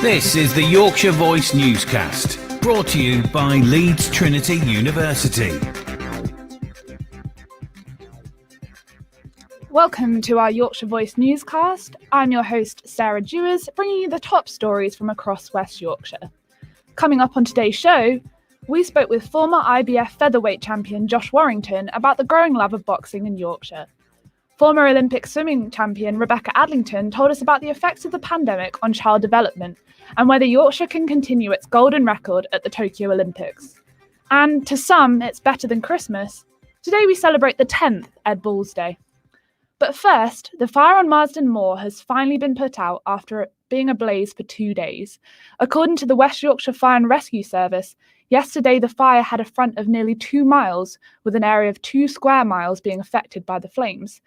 This is the Yorkshire Voice Newscast, brought to you by Leeds Trinity University. Welcome to our Yorkshire Voice Newscast. I'm your host, Sarah Dewars, bringing you the top stories from across West Yorkshire. Coming up on today's show, we spoke with former IBF featherweight champion Josh Warrington about the growing love of boxing in Yorkshire. Former Olympic swimming champion Rebecca Adlington told us about the effects of the pandemic on child development and whether Yorkshire can continue its golden record at the Tokyo Olympics. And to some, it's better than Christmas. Today we celebrate the 10th Ed Balls Day. But first, the fire on Marsden Moor has finally been put out after being ablaze for 2 days. According to the West Yorkshire Fire and Rescue Service, yesterday the fire had a front of nearly 2 miles, with an area of 2 square miles being affected by the flames.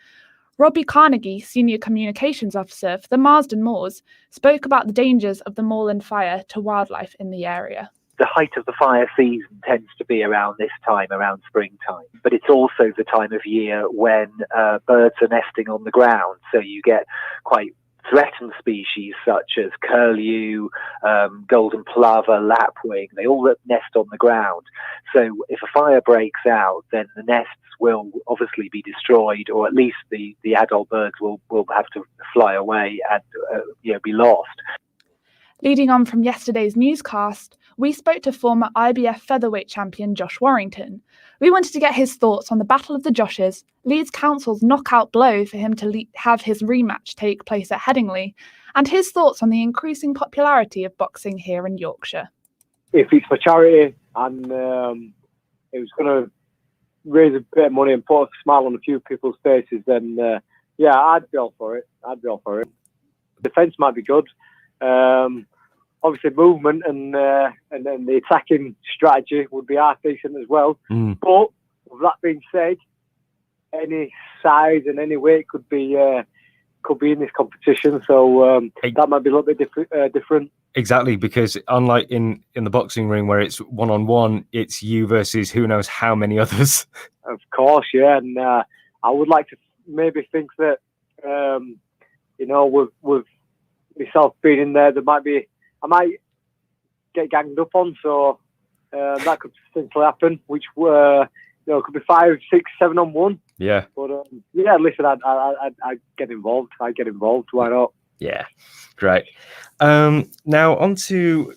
Robbie Carnegie, Senior Communications Officer for the Marsden Moors, spoke about the dangers of the moorland fire to wildlife in the area. The height of the fire season tends to be around this time, around springtime. But it's also the time of year when birds are nesting on the ground. So you get quite threatened species such as curlew, golden plover, lapwing. They all nest on the ground. So if a fire breaks out, then the nests will obviously be destroyed, or at least the adult birds will have to fly away and be lost. Leading on from yesterday's newscast, we spoke to former IBF featherweight champion Josh Warrington. We wanted to get his thoughts on the Battle of the Joshes, Leeds Council's knockout blow for him to have his rematch take place at Headingley, and his thoughts on the increasing popularity of boxing here in Yorkshire. If it's for charity and it was going to raise a bit of money and put a smile on a few people's faces, then I'd be all for it. Defence might be good. Obviously, movement and then the attacking strategy would be half decent as well. But with that being said, any size and any weight could be in this competition. So that might be a little bit different. Exactly, because unlike in the boxing ring where it's one-on-one, it's you versus who knows how many others. Of course, yeah. And I would like to maybe think that with myself being in there, I might get ganged up on, so that could potentially happen, which could be 5, 6, 7 on 1. Yeah. But listen, I'd get involved. Why not? Yeah, great. Now on to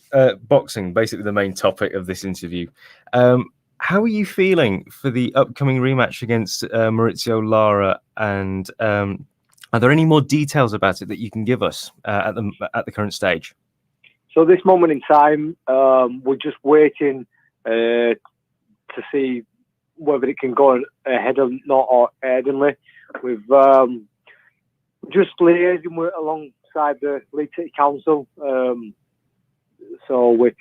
boxing, basically the main topic of this interview. How are you feeling for the upcoming rematch against Maurizio Lara, and are there any more details about it that you can give us at the current stage? So this moment in time, we're just waiting to see whether it can go ahead or not, or Headingley. We've just liaising alongside the Leeds City Council. So we're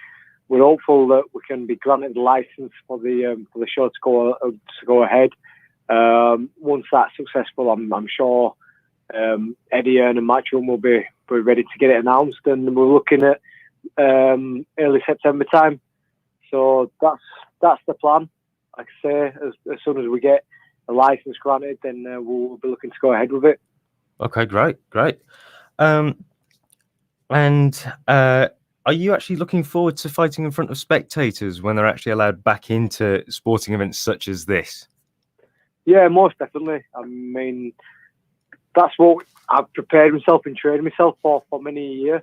hopeful that we can be granted the licence for the show to go ahead. Once that's successful, I'm sure Eddie and Matchroom will be ready to get it announced, and we're looking at early September time. So that's the plan. Like I say, as soon as we get a licence granted, then we'll be looking to go ahead with it. Okay, great. And are you actually looking forward to fighting in front of spectators when they're actually allowed back into sporting events such as this? Yeah, most definitely. I mean, that's what I've prepared myself and trained myself for many years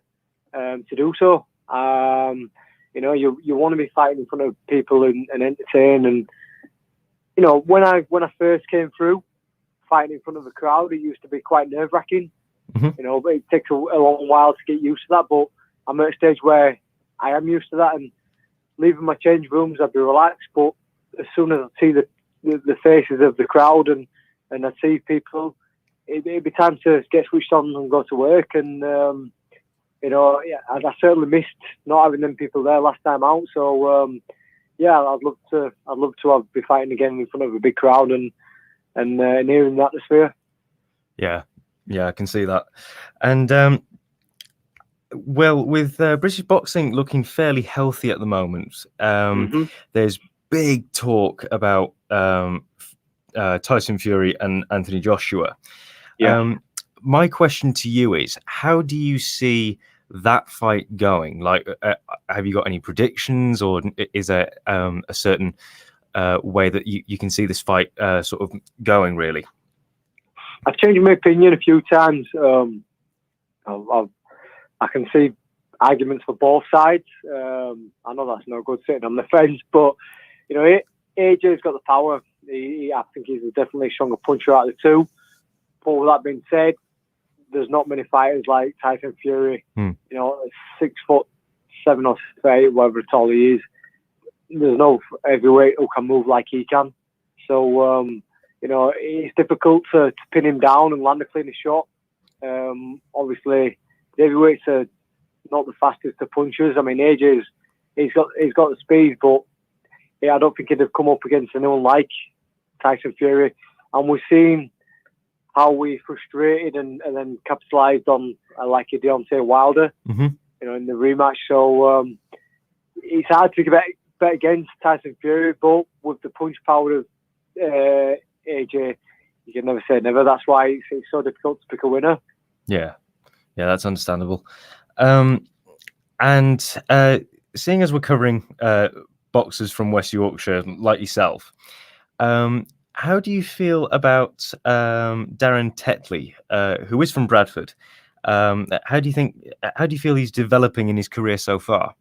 to do so. You want to be fighting in front of people and entertain. And when I first came through, fighting in front of a crowd, it used to be quite nerve-wracking. Mm-hmm. But it takes a long while to get used to that. But I'm at a stage where I am used to that, and leaving my change rooms, I'd be relaxed. But as soon as I see the faces of the crowd and I see people, it'd be time to get switched on and go to work. And I certainly missed not having them people there last time out. So I'd love to be fighting again in front of a big crowd and hearing the atmosphere. Yeah, I can see that. And with British boxing looking fairly healthy at the moment, there's big talk about Tyson Fury and Anthony Joshua. My question to you is, how do you see that fight going? Like, have you got any predictions, or is there a certain way that you can see this fight sort of going, really? I've changed my opinion a few times. I can see arguments for both sides. I know that's no good sitting on the fence, but AJ's got the power. I think he's definitely a stronger puncher out of the two. But with that being said, there's not many fighters like Tyson Fury. 6'7" or 8", whatever tall he is. There's no heavyweight who can move like he can. So it's difficult to pin him down and land a clean shot. Obviously, the heavyweights are not the fastest of punchers. I mean, AJ's he's got the speed, but I don't think he'd have come up against anyone like Tyson Fury. And we've seen how we frustrated and then capitalised on like a Deontay Wilder, in the rematch. So it's hard to bet against Tyson Fury, but with the punch power of AJ, you can never say never. That's why it's so difficult to pick a winner. Yeah, that's understandable. And seeing as we're covering boxers from West Yorkshire like yourself, how do you feel about Darren Tetley, who is from Bradford? How do you feel he's developing in his career so far?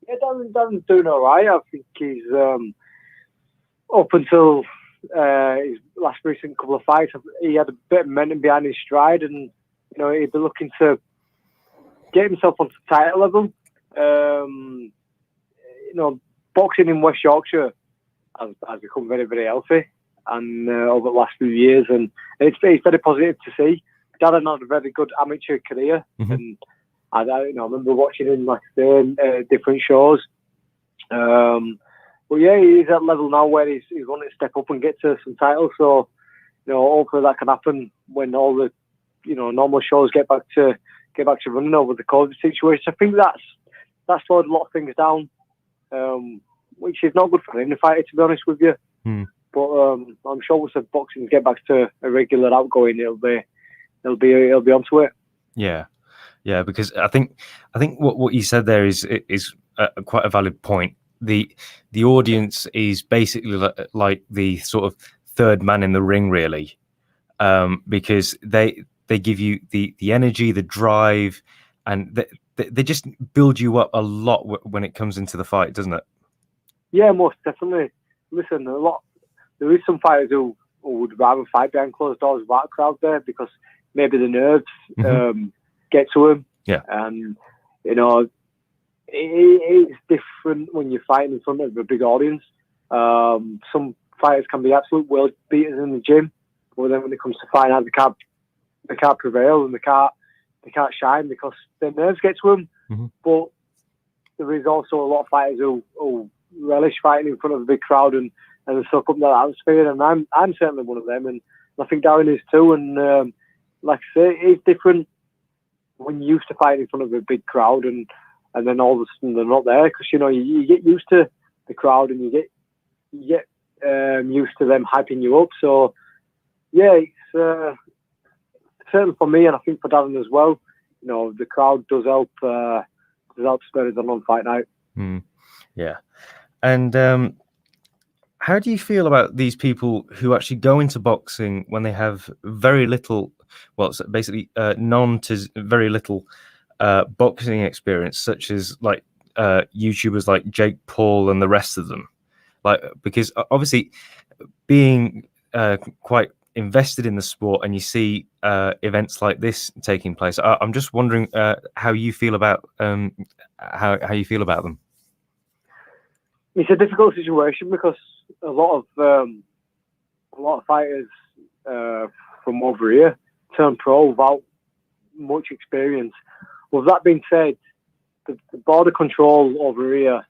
Yeah, Darren's doing all right. I think he's up until his last recent couple of fights, he had a bit of momentum behind his stride, and he'd be looking to get himself onto title level. Boxing in West Yorkshire has become very, very healthy, and over the last few years, and it's very positive to see. Darren had a very good amateur career, and I remember watching him, like I say, different shows. But yeah, he's at a level now where he's wanting to step up and get to some titles. So, hopefully that can happen when all the, normal shows get back to running over the COVID situation. I think that's slowed a lot of things down, which is not good for any fighter, to be honest with you. But I'm sure once the boxing get back to a regular outgoing, he'll be onto it. Yeah, because I think what you said there is quite a valid point. The audience is basically like the sort of third man in the ring, really, because they give you the energy, the drive, and they just build you up a lot when it comes into the fight, doesn't it? Yeah, most definitely. Listen, there is some fighters who would rather fight behind closed doors without a crowd there because maybe the nerves get to them. Yeah, and it's different when you're fighting in front of a big audience. Some fighters can be absolute world beaters in the gym, but then when it comes to fighting out, they can't prevail and they can't shine because their nerves get to them. But there is also a lot of fighters who relish fighting in front of a big crowd and soak up that atmosphere, and I'm certainly one of them, and I think Darren is too. And like I say, it's different when you're used to fighting in front of a big crowd and then all of a sudden they're not there, because you get used to the crowd and you get used to them hyping you up. So yeah, it's certainly for me, and I think for Darren as well. The crowd does help spurs on fight night. Yeah, and how do you feel about these people who actually go into boxing when they have very little, basically none to very little boxing experience, such as like YouTubers like Jake Paul and the rest of them? Like, because obviously being quite invested in the sport, and you see events like this taking place, I'm just wondering how you feel about how you feel about them. It's a difficult situation because a lot of fighters from over here turn pro without much experience. With that being said, the border control over here,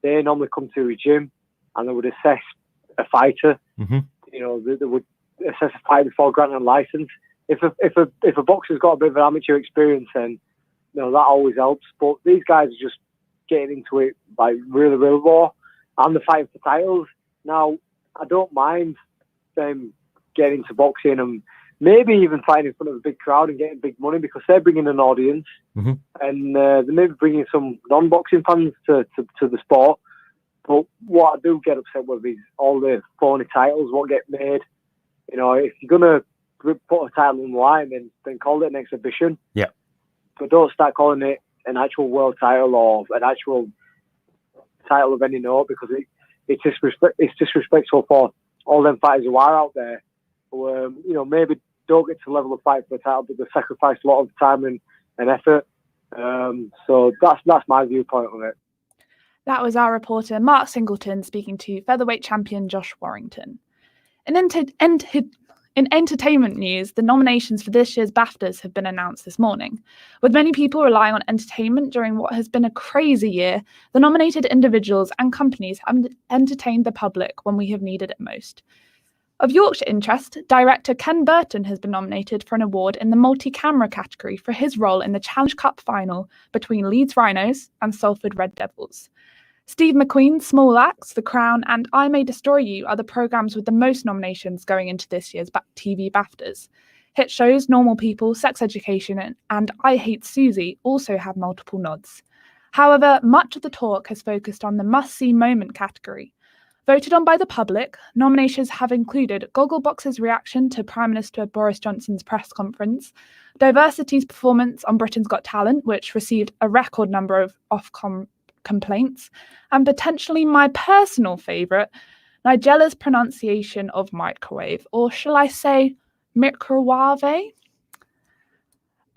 they normally come to a gym and they would assess a fighter. They would assess a fighter before granting a license. If a boxer's got a bit of an amateur experience, then that always helps. But these guys are just getting into it like really, really raw, and they're fighting for titles. Now, I don't mind them getting into boxing and maybe even fighting in front of a big crowd and getting big money, because they're bringing an audience, and they're maybe bringing some non-boxing fans to the sport. But what I do get upset with is all the phony titles won't get made. You know, if you're going to put a title on the line, then call it an exhibition. Yeah. But don't start calling it an actual world title or an actual title of any note, because it's disrespectful for all them fighters who are out there who, you know, maybe don't get to the level of fight for the title, but they sacrifice a lot of time and effort. So that's my viewpoint on it. That was our reporter Mark Singleton speaking to featherweight champion Josh Warrington. In entertainment news, the nominations for this year's BAFTAs have been announced this morning. With many people relying on entertainment during what has been a crazy year, the nominated individuals and companies have entertained the public when we have needed it most. Of Yorkshire interest, director Ken Burton has been nominated for an award in the multi-camera category for his role in the Challenge Cup final between Leeds Rhinos and Salford Red Devils. Steve McQueen's Small Axe, The Crown, and I May Destroy You are the programmes with the most nominations going into this year's TV BAFTAs. Hit shows Normal People, Sex Education, and I Hate Susie also have multiple nods. However, much of the talk has focused on the must-see moment category. Voted on by the public, nominations have included Gogglebox's reaction to Prime Minister Boris Johnson's press conference, Diversity's performance on Britain's Got Talent, which received a record number of Ofcom complaints, and potentially my personal favourite, Nigella's pronunciation of microwave, or shall I say microwave?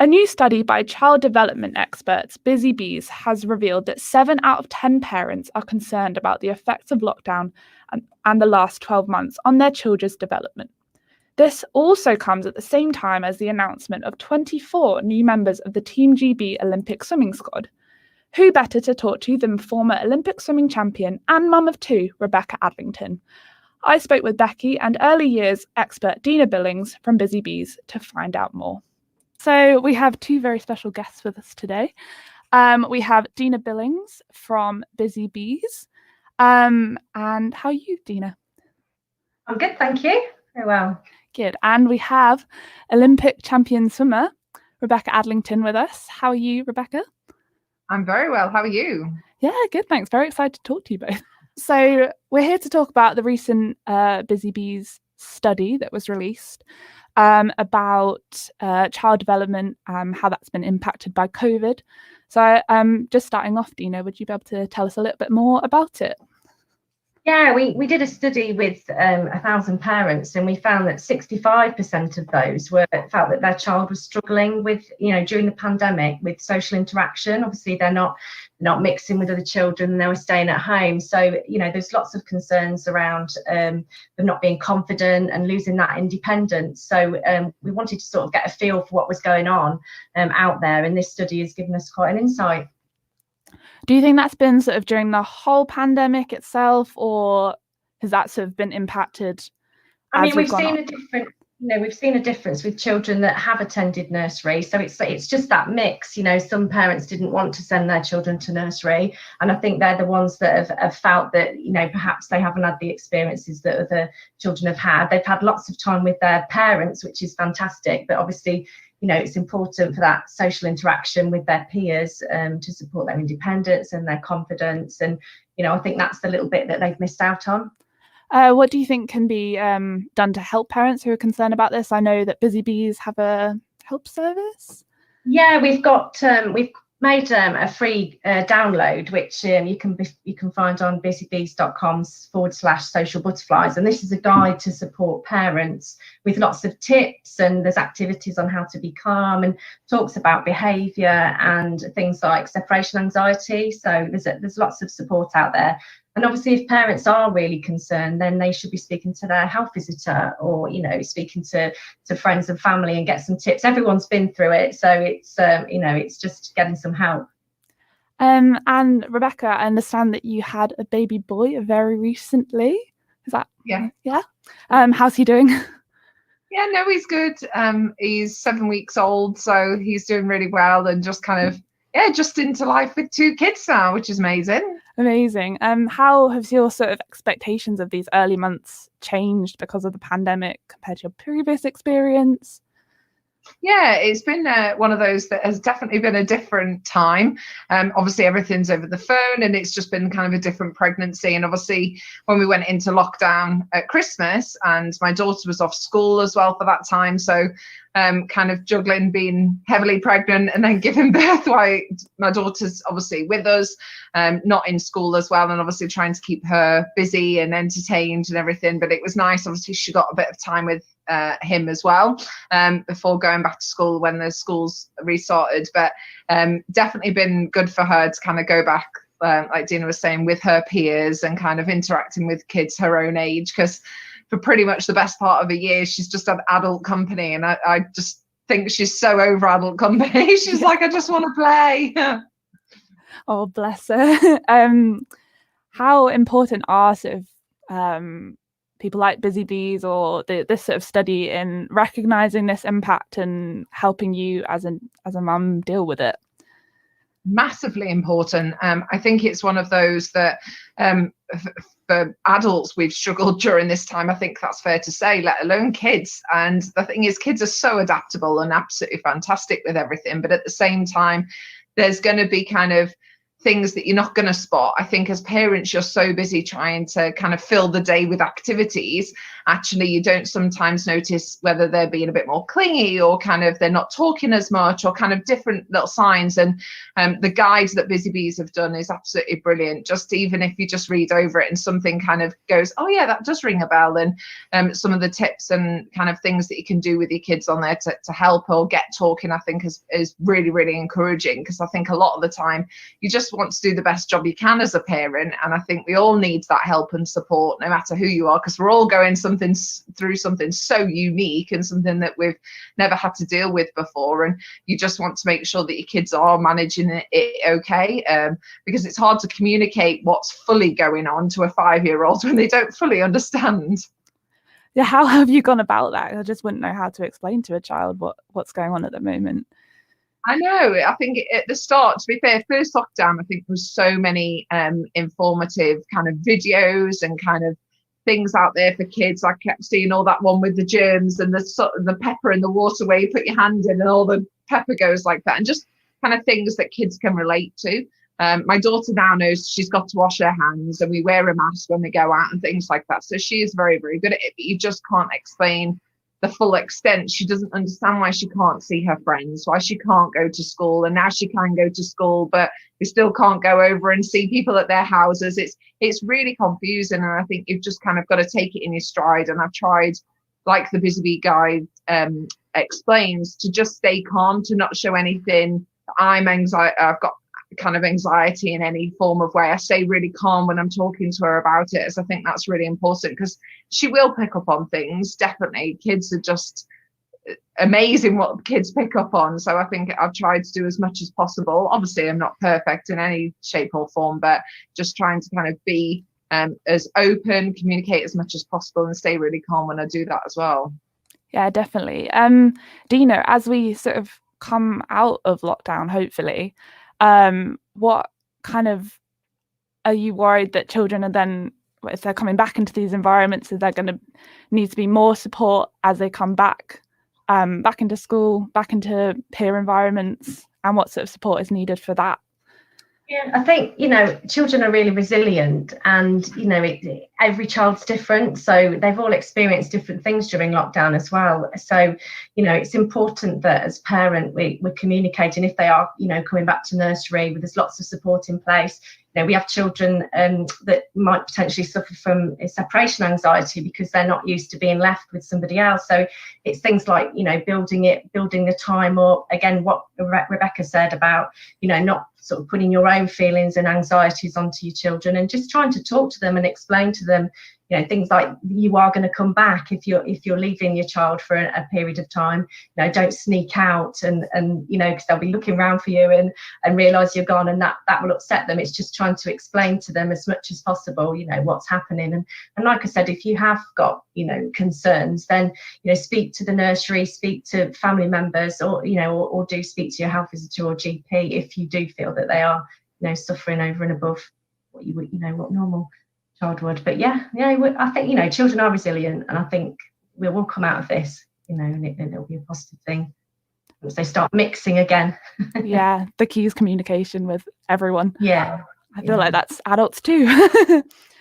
A new study by child development experts Busy Bees has revealed that 7 out of 10 parents are concerned about the effects of lockdown and the last 12 months on their children's development. This also comes at the same time as the announcement of 24 new members of the Team GB Olympic swimming squad. Who better to talk to than former Olympic swimming champion and mum of 2, Rebecca Adlington? I spoke with Becky and early years expert Dina Billings from Busy Bees to find out more. So we have 2 very special guests with us today. We have Dina Billings from Busy Bees. And how are you, Dina? I'm good, thank you. Very well. Good. And we have Olympic champion swimmer Rebecca Adlington with us. How are you, Rebecca? I'm very well. How are you? Yeah, good, thanks. Very excited to talk to you both. So we're here to talk about the recent Busy Bees study that was released about child development, how that's been impacted by COVID. So just starting off, Dina, would you be able to tell us a little bit more about it? Yeah, we did a study with 1,000 parents, and we found that 65% of those felt that their child was struggling with, during the pandemic with social interaction. Obviously, they're not mixing with other children, and they were staying at home. So, there's lots of concerns around them not being confident and losing that independence. So we wanted to sort of get a feel for what was going on out there, and this study has given us quite an insight. Do you think that's been sort of during the whole pandemic itself, or has that sort of been impacted? We've seen a difference with children that have attended nursery. So it's just that mix. Some parents didn't want to send their children to nursery, and I think they're the ones that have felt that perhaps they haven't had the experiences that other children have had. They've had lots of time with their parents, which is fantastic, but obviously it's important for that social interaction with their peers to support their independence and their confidence. And, I think that's the little bit that they've missed out on. What do you think can be done to help parents who are concerned about this? I know that Busy Bees have a help service. Yeah, we've made a free download, which you can find on busybees.com/social butterflies, and this is a guide to support parents with lots of tips, and there's activities on how to be calm, and talks about behaviour and things like separation anxiety. So there's lots of support out there. And obviously, if parents are really concerned, then they should be speaking to their health visitor, or speaking to friends and family and get some tips. Everyone's been through it, so it's just getting some help. And Rebecca, I understand that you had a baby boy very recently. Is that? Yeah. Yeah. How's he doing? Yeah, no, he's good. He's 7 weeks old, so he's doing really well, and just kind of just into life with 2 kids now, which is amazing. Amazing. How have your sort of expectations of these early months changed because of the pandemic compared to your previous experience? Yeah, it's been one of those that has definitely been a different time. Obviously, everything's over the phone, and it's just been kind of a different pregnancy. And obviously, when we went into lockdown at Christmas, and my daughter was off school as well for that time, so kind of juggling being heavily pregnant and then giving birth while my daughter's obviously with us, not in school as well, and obviously trying to keep her busy and entertained and everything. But it was nice. Obviously, she got a bit of time with him as well before going back to school when the schools restarted. But definitely been good for her to kind of go back, like Dina was saying, with her peers and kind of interacting with kids her own age, because for pretty much the best part of a year she's just had adult company, and I just think she's so over adult company. She's like, I just want to play. Oh, bless her. How important are sort of people like Busy Bees or this sort of study in recognizing this impact and helping you as a mum deal with it? Massively important. I think it's one of those that for adults we've struggled during this time. I think that's fair to say, let alone kids. And the thing is, kids are so adaptable and absolutely fantastic with everything, but at the same time there's going to be kind of things that you're not going to spot. I think as parents, you're so busy trying to kind of fill the day with activities. Actually, you don't sometimes notice whether they're being a bit more clingy or kind of they're not talking as much, or kind of different little signs. And the guides that Busy Bees have done is absolutely brilliant. Just even if you just read over it and something kind of goes, oh yeah, that does ring a bell. And some of the tips and kind of things that you can do with your kids on there to help or get talking, I think is really, really encouraging, because I think a lot of the time you just want to do the best job you can as a parent. And I think we all need that help and support, no matter who you are, because we're all going through something so unique and something that we've never had to deal with before. And you just want to make sure that your kids are managing it okay, because it's hard to communicate what's fully going on to a 5-year-old when they don't fully understand. Yeah, how have you gone about that? I just wouldn't know how to explain to a child what's going on at the moment. I know. I think at the start, to be fair, first lockdown, I think there was so many informative kind of videos and kind of things out there for kids. I kept seeing all that one with the germs and the pepper in the water where you put your hand in and all the pepper goes like that, and just kind of things that kids can relate to. My daughter now knows she's got to wash her hands, and we wear a mask when we go out and things like that. So she is very, very good at it, but you just can't explain the full extent. She doesn't understand why she can't see her friends, why she can't go to school, and now she can go to school, but we still can't go over and see people at their houses. It's really confusing, and I think you've just kind of got to take it in your stride. And I've tried, like the Busy Bee guide explains, to just stay calm, to not show anything. I've got kind of anxiety in any form of way. I stay really calm when I'm talking to her about it, as I think that's really important, because she will pick up on things. Definitely, kids are just amazing what kids pick up on. So I think I've tried to do as much as possible. Obviously, I'm not perfect in any shape or form, but just trying to kind of be as open, communicate as much as possible, and stay really calm when I do that as well. Yeah, definitely. Dina, as we sort of come out of lockdown, hopefully, what kind of are you worried that children are then, if they're coming back into these environments, is there going to need to be more support as they come back into school, back into peer environments, and what sort of support is needed for that? Yeah, I think, children are really resilient, and, every child's different. So they've all experienced different things during lockdown as well. So, it's important that as parent, we're communicating if they are, coming back to nursery, where there's lots of support in place. We have children that might potentially suffer from separation anxiety because they're not used to being left with somebody else. So it's things like, building the time, or again, what Rebecca said about, not sort of putting your own feelings and anxieties onto your children, and just trying to talk to them and explain to them, things like, you are going to come back if you're leaving your child for a period of time. Don't sneak out and because they'll be looking around for you and realize you're gone, and that will upset them. It's just trying to explain to them as much as possible, what's happening. And like I said, if you have got concerns, then speak to the nursery, speak to family members, or or do speak to your health visitor or GP if you do feel that they are suffering over and above what you would, what normal child would. But yeah, I think, children are resilient, and I think we'll come out of this, and it'll be a positive thing once they start mixing again. Yeah, the key is communication with everyone. Yeah. I feel like that's adults too.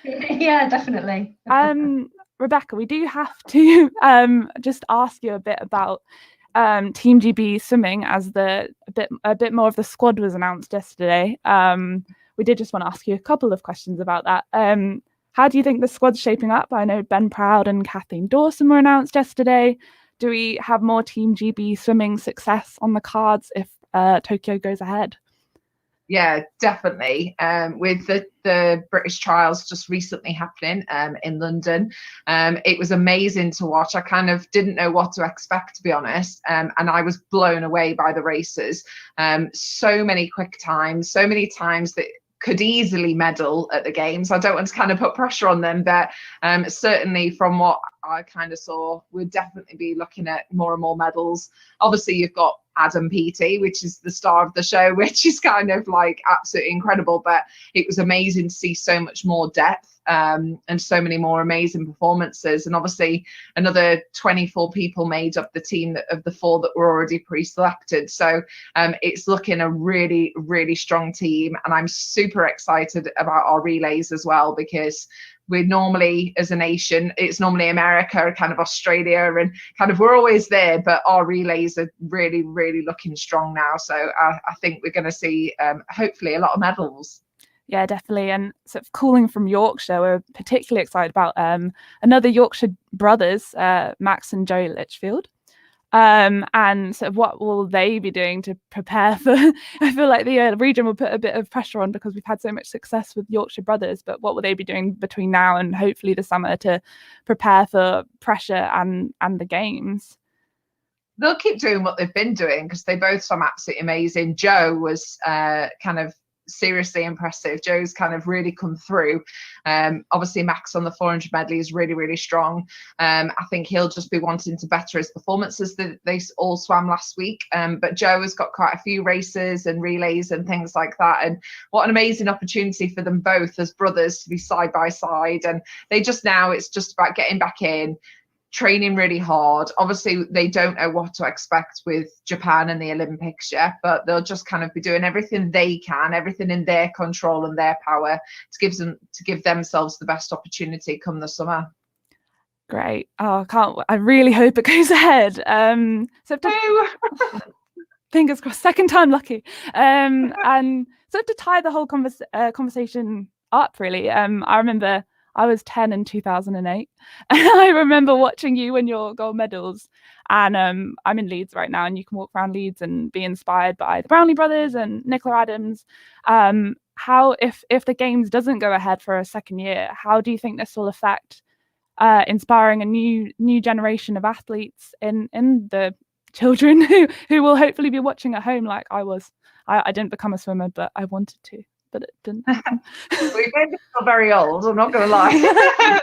Yeah, definitely. Rebecca, we do have to just ask you a bit about Team GB swimming, as a bit more of the squad was announced yesterday. We did just want to ask you a couple of questions about that. How do you think the squad's shaping up? I know Ben Proud and Kathleen Dawson were announced yesterday. Do we have more Team GB swimming success on the cards if Tokyo goes ahead? Yeah, definitely. With the British trials just recently happening in London, it was amazing to watch. I kind of didn't know what to expect, to be honest, and I was blown away by the races. So many quick times, so many times that could easily medal at the games. I don't want to kind of put pressure on them, but certainly from what I kind of saw, we'd definitely be looking at more and more medals. Obviously, you've got Adam Peaty, which is the star of the show, which is kind of like absolutely incredible, but it was amazing to see so much more depth and so many more amazing performances. And obviously another 24 people made up the team of the 4 that were already pre-selected. So it's looking a really, really strong team, and I'm super excited about our relays as well, because we're normally, as a nation, it's normally America, kind of Australia, and kind of we're always there, but our relays are really, really looking strong now. So I think we're going to see hopefully a lot of medals. Yeah, definitely. And sort of calling from Yorkshire, we're particularly excited about another Yorkshire brothers, Max and Joe Litchfield. And sort of what will they be doing to prepare for? I feel like the region will put a bit of pressure on because we've had so much success with Yorkshire brothers, but what will they be doing between now and hopefully the summer to prepare for pressure and the games? They'll keep doing what they've been doing, because they both swam absolutely amazing. Joe was kind of seriously impressive. Joe's kind of really come through. Obviously Max on the 400 medley is really, really strong. I think he'll just be wanting to better his performances that they all swam last week, but Joe has got quite a few races and relays and things like that, and what an amazing opportunity for them both as brothers to be side by side. And they just, now it's just about getting back in, training really hard. Obviously they don't know what to expect with Japan and the Olympics yet, but they'll just kind of be doing everything they can, everything in their control and their power to give themselves the best opportunity come the summer. Great. I really hope it goes ahead. So fingers crossed, second time lucky. And so to tie the whole conversation up, really, I remember I was 10 in 2008, and I remember watching you win your gold medals. And I'm in Leeds right now, and you can walk around Leeds and be inspired by the Brownlee brothers and Nicola Adams. How, if the games doesn't go ahead for a second year, how do you think this will affect inspiring a new generation of athletes in the children who will hopefully be watching at home like I was? I didn't become a swimmer, but I wanted to. But it didn't happen. We made me feel very old, I'm not going to lie.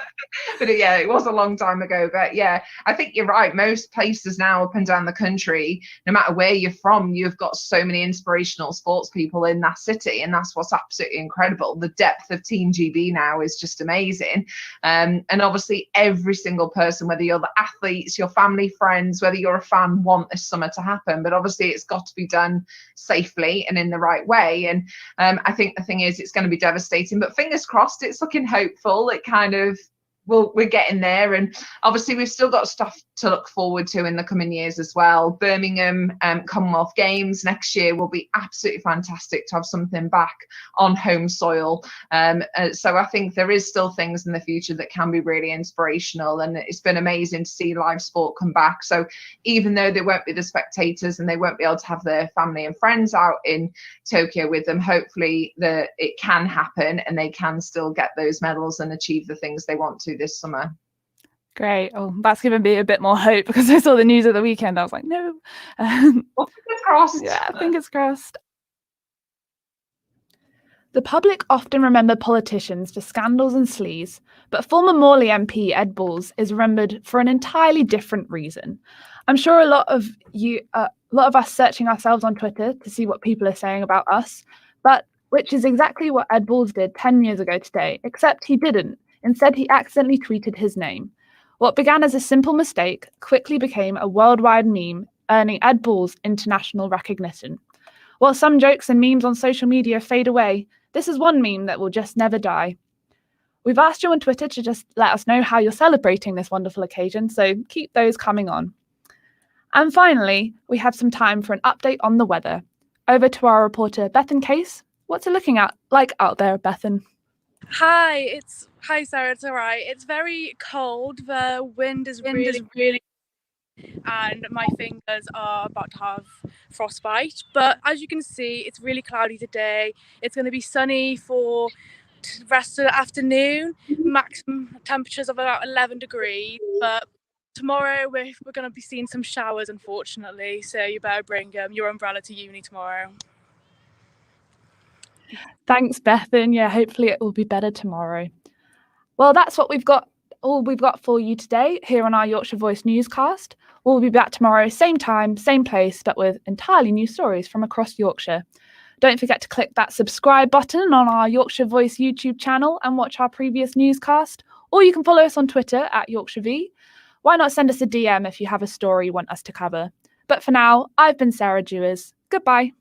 But yeah, it was a long time ago. But yeah, I think you're right. Most places now up and down the country, no matter where you're from, you've got so many inspirational sports people in that city. And that's what's absolutely incredible. The depth of Team GB now is just amazing. And obviously every single person, whether you're the athletes, your family, friends, whether you're a fan, want this summer to happen. But obviously it's got to be done safely and in the right way. And I think the thing is, it's going to be devastating, but fingers crossed, it's looking hopeful. It kind of, we're getting there, and obviously we've still got stuff to look forward to in the coming years as well. Birmingham Commonwealth Games next year will be absolutely fantastic to have something back on home soil. So I think there is still things in the future that can be really inspirational, and it's been amazing to see live sport come back. So even though there won't be the spectators and they won't be able to have their family and friends out in Tokyo with them, hopefully it can happen and they can still get those medals and achieve the things they want to this summer. Great. Oh, that's given me a bit more hope, because I saw the news of the weekend. I was like, no. Well, fingers crossed. Yeah, fingers crossed. The public often remember politicians for scandals and sleaze, but former Morley MP Ed Balls is remembered for an entirely different reason. I'm sure a lot of us searching ourselves on Twitter to see what people are saying about us, but which is exactly what Ed Balls did 10 years ago today, except he didn't. Instead, he accidentally tweeted his name. What began as a simple mistake quickly became a worldwide meme, earning Ed Balls international recognition. While some jokes and memes on social media fade away, this is one meme that will just never die. We've asked you on Twitter to just let us know how you're celebrating this wonderful occasion, so keep those coming on. And finally, we have some time for an update on the weather. Over to our reporter, Bethan Case. What's it looking like out there, Bethan? Hi Sarah, it's all right. It's very cold. The wind is really, and my fingers are about to have frostbite. But as you can see, it's really cloudy today. It's going to be sunny for the rest of the afternoon. Maximum temperatures of about 11 degrees. But tomorrow we're going to be seeing some showers, unfortunately. So you better bring your umbrella to uni tomorrow. Thanks, Bethan. Yeah, hopefully it will be better tomorrow. Well, that's all we've got for you today here on our Yorkshire Voice newscast. We'll be back tomorrow, same time, same place, but with entirely new stories from across Yorkshire. Don't forget to click that subscribe button on our Yorkshire Voice YouTube channel and watch our previous newscast, or you can follow us on Twitter at YorkshireV. Why not send us a DM if you have a story you want us to cover? But for now, I've been Sarah Dewars. Goodbye.